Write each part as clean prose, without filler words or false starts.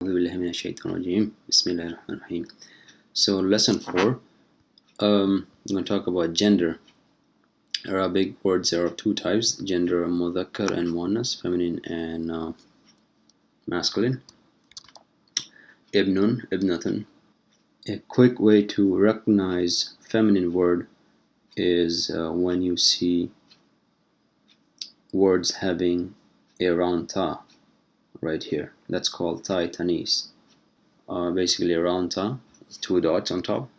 أعوذ بالله من الشيطان الرجيم. بسم الله الرحمن الرحيم. So lesson 4, we're going to talk about gender. Arabic words are of two types: gender mudhakkar and muannas, feminine and masculine. Ibnun, ibnatun. A quick way to recognize feminine word is when you see words having a round ta right here. That's called ta tanis. Basically a round ta, two dots on top.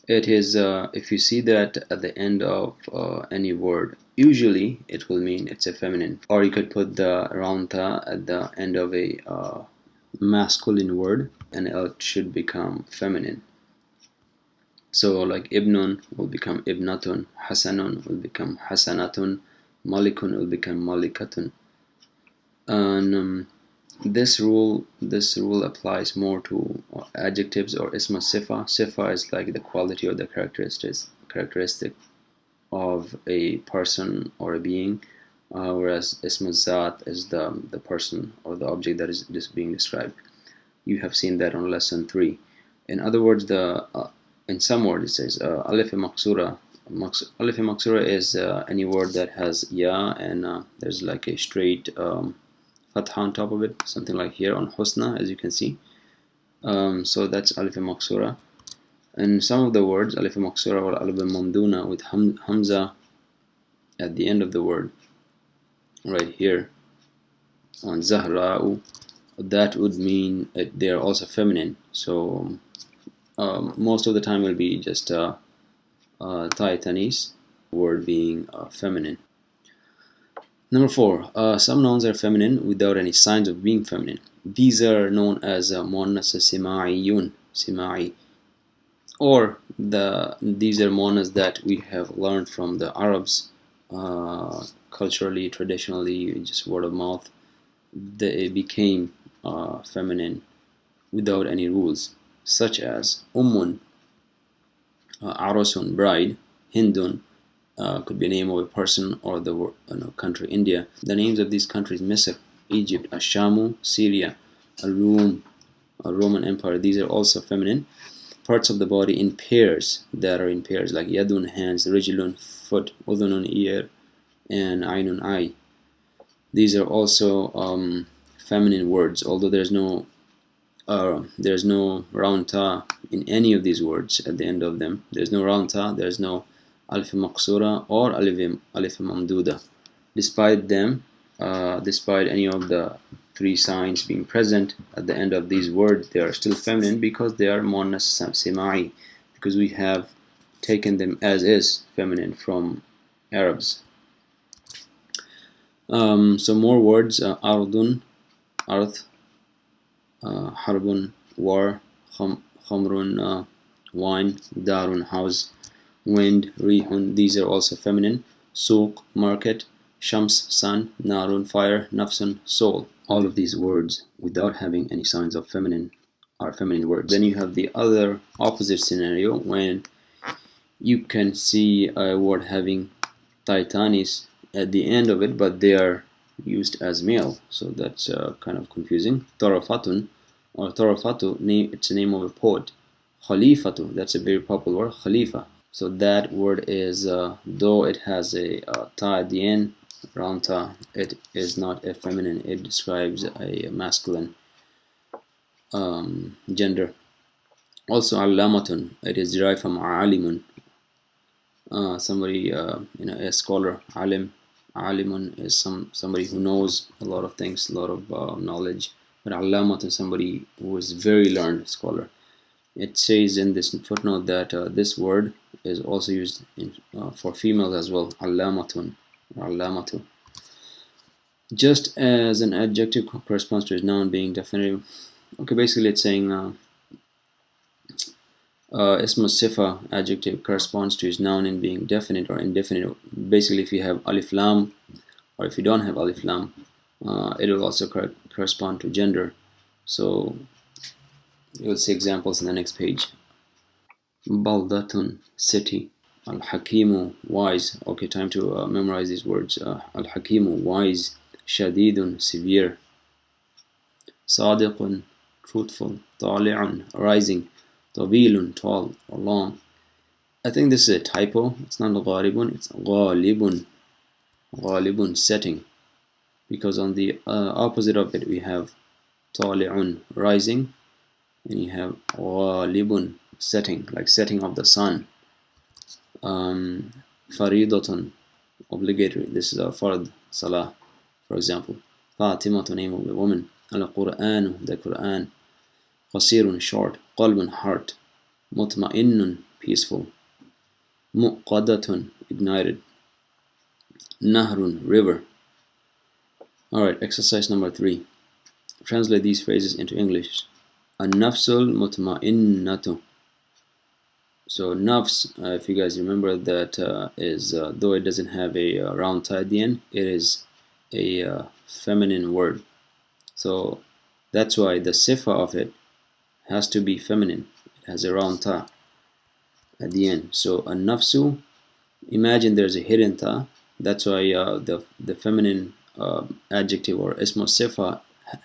It is, if you see that at the end of any word, usually it will mean it's a feminine. Or you could put the round ta at the end of a masculine word and it should become feminine. So like ibnun will become ibnatun, hasanun will become hasanatun, malikun will become malikatun. And this rule applies more to adjectives or isma sifa. Sifa is like the quality or the characteristic of a person or a being, whereas isma zat is the person or the object that is being described. You have seen that on lesson 3. In other words, in some words it says alif maksura. Alif maksura is any word that has ya and there's like a straight fatha on top of it, something like here on husna, as you can see. So that's alif maksura. And some of the words, alif maksura or alif mamduna with hamza at the end of the word, right here on zahra'u, that would mean they are also feminine. So most of the time will be just taitanis, word being feminine. Number 4, some nouns are feminine without any signs of being feminine. These are known as muannas sima'iyun, sima'i, or these are muannas that we have learned from the Arabs, culturally, traditionally, just word of mouth. They became feminine without any rules, such as ummun, arosun, bride, hindun, could be a name of a person or the country India. The names of these countries: Misr, Egypt, Ashamu, Syria, Rum, Roman Empire. These are also feminine. Parts of the body in pairs, that are in pairs, like yadun, hands, rijlun, foot, udhunun, ear, and ainun, eye. These are also feminine words, although there's no round ta in any of these words at the end of them. There's no round ta, there's no alif maksura or alif mamduda. Despite any of the 3 signs being present at the end of these words, they are still feminine because they are muannas sima'i, because we have taken them as is feminine from Arabs. So more words: ardun, arth, harbun, war, khamrun, wine, darun, house, wind, rihun. These are also feminine. Suq, market, shams, sun, narun, fire, nafsun, soul. All of these words without having any signs of feminine are feminine words. Then you have the other opposite scenario when you can see a word having taitanis at the end of it, but they are used as male, so that's kind of confusing. Tarafatun or tarafatu, it's a name of a poet. Khalifatu, that's a very popular word, khalifa. So that word is, though it has a ta at the end, round ta, it is not a feminine. It describes a masculine gender. Also, allamatun, it is derived from alimun, somebody, a scholar. Alimun is somebody who knows a lot of things, a lot of knowledge. But allamatun, somebody who is very learned, scholar. It says in this footnote that this word is also used for females as well, allamatun, or allamatu. Just as an adjective corresponds to its noun being definitive. Okay, basically it's saying ismu sifa, adjective, corresponds to its noun in being definite or indefinite. Basically, if you have alif lam, or if you don't have alif lam, it will also correspond to gender. So you'll see examples in the next page. Baldatun, city. Al-Hakimu, wise. Okay, time to memorize these words. Al-Hakimu, wise. Shadidun, severe. صادق, truthful, طالع, rising, طويل, tall or long. I think this is a typo. It's not غالب, it's غالب. غالب, setting. Because on the opposite of it we have طالع, rising, and you have غالب, setting, like setting of the sun. فريضة, obligatory. This is a fard, salah, for example. فاطمة, name of the woman. القرآن, the Quran. قصير, short. قلب, heart. مطمئن, peaceful. مؤقدة, ignited. نهر, river. Alright, exercise number 3. Translate these phrases into English. النفس المطمئنة. So nafs, if you guys remember, that is though it doesn't have a round tie at the end, it is a feminine word. So that's why the sifa of it has to be feminine. It has a round ta at the end. So a nafsu, imagine there's a hidden ta. That's why the feminine adjective or ismu sifa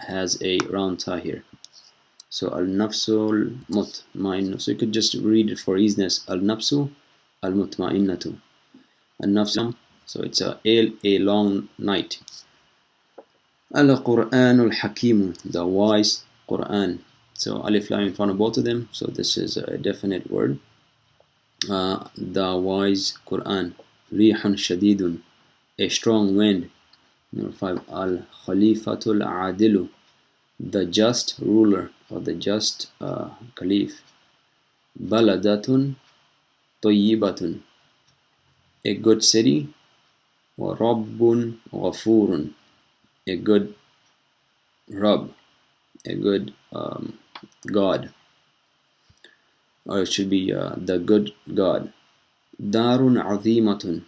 has a round ta here. So al-nafsul mutma'inna. So you could just read it for easiness. Al-nafsu al-mutma'innatu. Al-nafsu. So it's a long night. Al-Qur'anul Hakim, the wise Quran. So alif lam in front of both of them. So this is a definite word. The wise Quran. Rihun shadidun, a strong wind. Number 5. Al-Khalifatul Adilu, the just ruler or the just caliph. Baladatun tayyibatun, a good city. Wa Rabbun ghafurun, a good Rabb, a good God, or it should be the good God. Darun azimatun,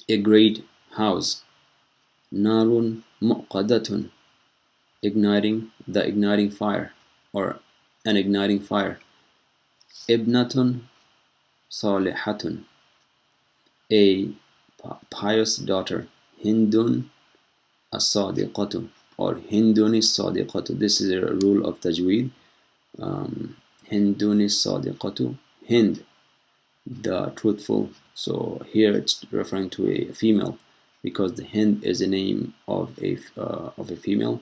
a great house. Narun muqadatun, the igniting fire, or an igniting fire. Ibnatun salihatun, a pious daughter. Hindun as-sadiqatu, or Hindun is-sadiqatu. This is a rule of tajweed. Hindun is-sadiqatu, Hind, the truthful. So here it's referring to a female, because the Hind is a name of a female,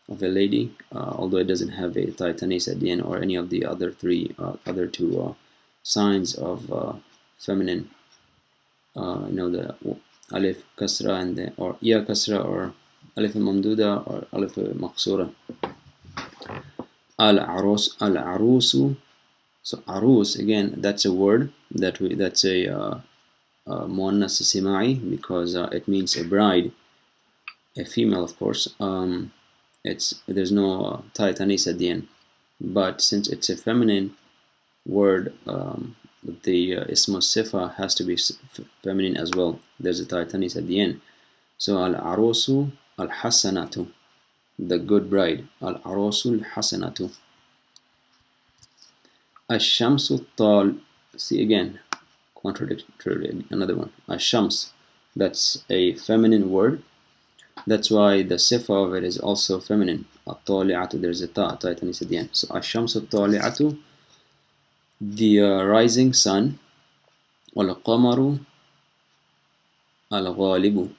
of a lady, although it doesn't have a taitanis at the end or any of the other two signs of feminine. The alif kasra and the or ya kasra, or alif mamduda, or alif maqsura. Al-arusu. So arus, again, that's a word that's a muannas simai, because it means a bride, a female, of course. There's no taitanis at the end, but since it's a feminine word, the ismu sifa has to be feminine as well. There's a taitanis at the end. So al-arusu al-hasanatu, the good bride. Al-arusu al-hasanatu. Ash-shamsu tal. See, again, contradictory, another one. Ash-shams, that's a feminine word. That's why the sifa of it is also feminine. At-tali'atu, there's a taitanis at the end. So ash-shamsu at-tali'atu, the rising sun. Wal-qamaru al-ghalibu.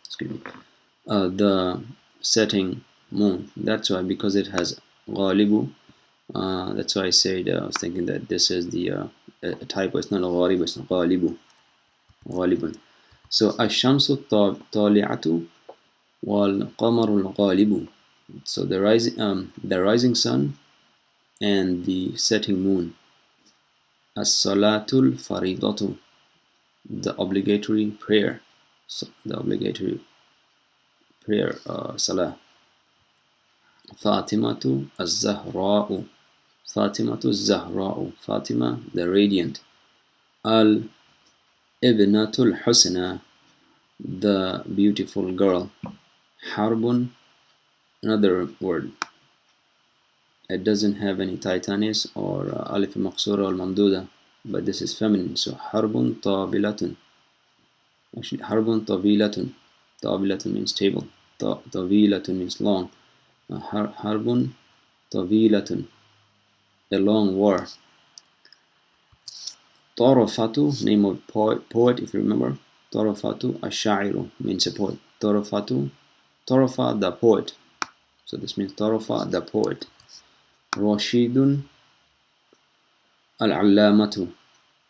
Excuse me. The setting moon. That's why, because it has ghalibu. That's why I said I was thinking that this is the typo. It's not a ghalibu, it's not ghalibu. Ghalibun. So ash-shamsu tali'atu wal qamaru al-ghalibu. So the rising sun and the setting moon. As-salatul faridatu, the obligatory prayer. So the obligatory prayer, salah. Fatimatu az-zahra'u, Fatimatu az-zahra'u, Fatima, the radiant. Al-ibnatul husna, the beautiful girl. Harbun, another word. It doesn't have any taitanis or alif maqsura or mamduda, but this is feminine. So harbun tabilatun. Actually, harbun tabilatun. طاولة means table. طويلة means long. حرب طويلة, a long war. طرفة, name of poet if you remember. طرفة الشاعر means a poet. طرفة the poet. So this means طرفة the poet. رشيد العلامة.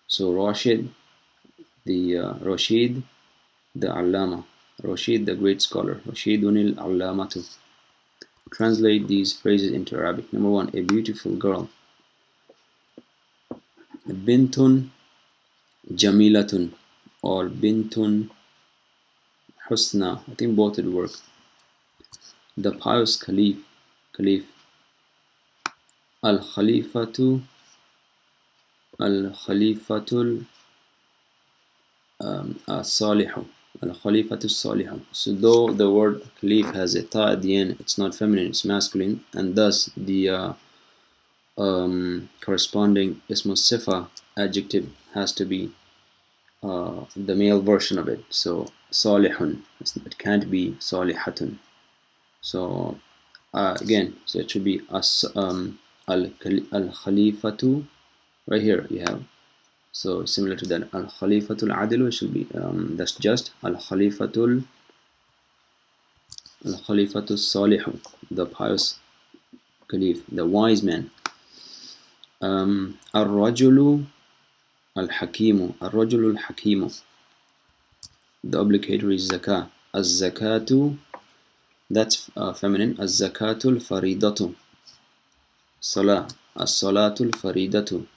So Rashid, the Rashid, the Allama. Rashid, the great scholar. Rashidun al-Allamatu. Translate these phrases into Arabic. Number one, a beautiful girl. Bintun Jamilatun or Bintun Husna. I think both would work. The pious Caliph. Al-Khalifatul Salihu. Al-Khalifatul Salihu. So though the word Khalif has a ta at the end, it's not feminine, it's masculine, and thus the corresponding ismu sifa adjective has to be the male version of it. So salihun, it can't be salihatun. So again, so it should be al-khalifatu. Right here you have, so similar to that, al-khalifatul adilu should be that's just al-khalifatul salihu, the pious caliph, the wise man. Al-rajulu al-hakimu. Al-rajulu al-hakimu. The obligatory is zakah. Az-zakatu, that's feminine. Az-zakatul faridatu. Salah. As-salatul faridatu.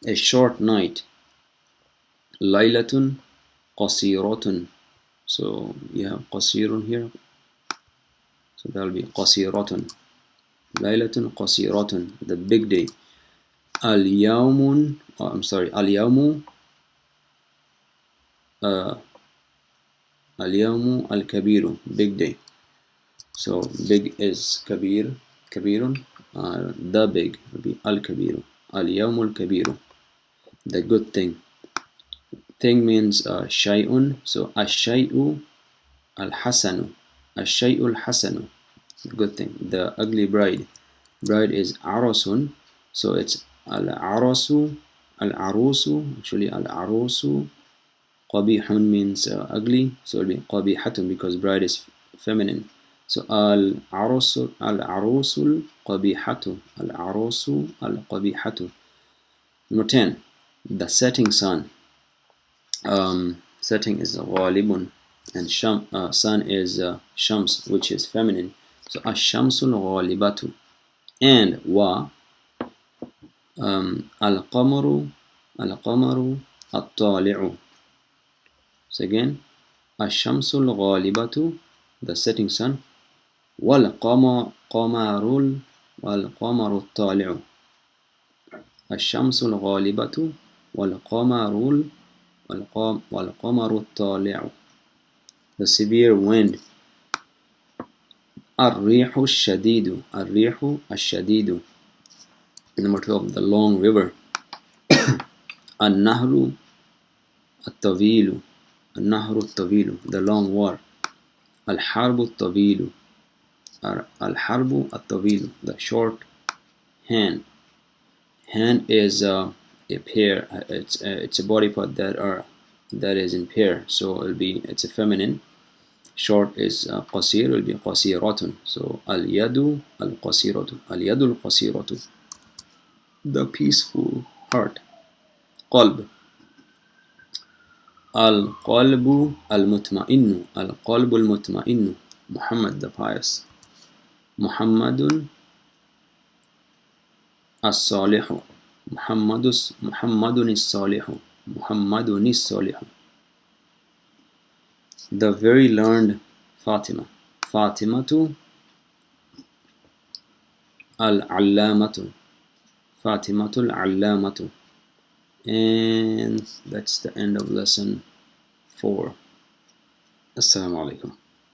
A short night. Laylatun qasiratun. So you have qasirun here. So that will be qasiratun. Laylatun qasiratun. The big day. Al-yawmun, al-yawmu al-yawmu al-kabiru, big day. So big is kabirun. The big will be al-kabiru. Al-yawmu al-kabiru, the good thing. Thing means shay'un. So ash-shay'u al-hasanu. Ash-shay'u al-hasanu, good thing. The ugly bride. Bride is arasun. So it's al-arasu, al-arusu. Actually, al-arusu. Qabihun means ugly, so it'll be qabihatun because bride is feminine. So al-arusul qabihatu. Al-arusu al-qabihatu. Number 10, the setting sun. Setting is ghalibun, and sun is shams, which is feminine. So ash-shamsul ghalibatu. And wa al-qamaru at-tali'u. So again, ash-shamsul ghalibatu, the setting sun. Wal-qamaru at-tali'u. Ash-shamsul ghalibatu wal-qamaru at-tali'u. The severe wind. Ar-rihu ash-shadidu. Ar-rihu ash-shadidu. Number 12, the long river. An-nahru at-tawilu. Al-nahru at-tawilu, the long war. Al-harbu at-tawilu. Al-harbu at-tawilu, the short hand. Hand is a pair. It's a body part that is in pair. So it's a feminine. Short is qasir. It will be qasiratun. So al-yadu al-qasiratu. Al-yadu al-qasiratu, the peaceful heart. Qalb. Al-qalbu al-mutma'innu. Al-qalbu al-mutma'innu. Muhammad the pious. Muhammadun as-salihu. Muhammadun is-salihu. Muhammadun is-salihu. The very learned Fatima. Fatimatu al-allamatu. Fatimatu al-allamatu. And that's the end of lesson 4. Assalamu alaikum.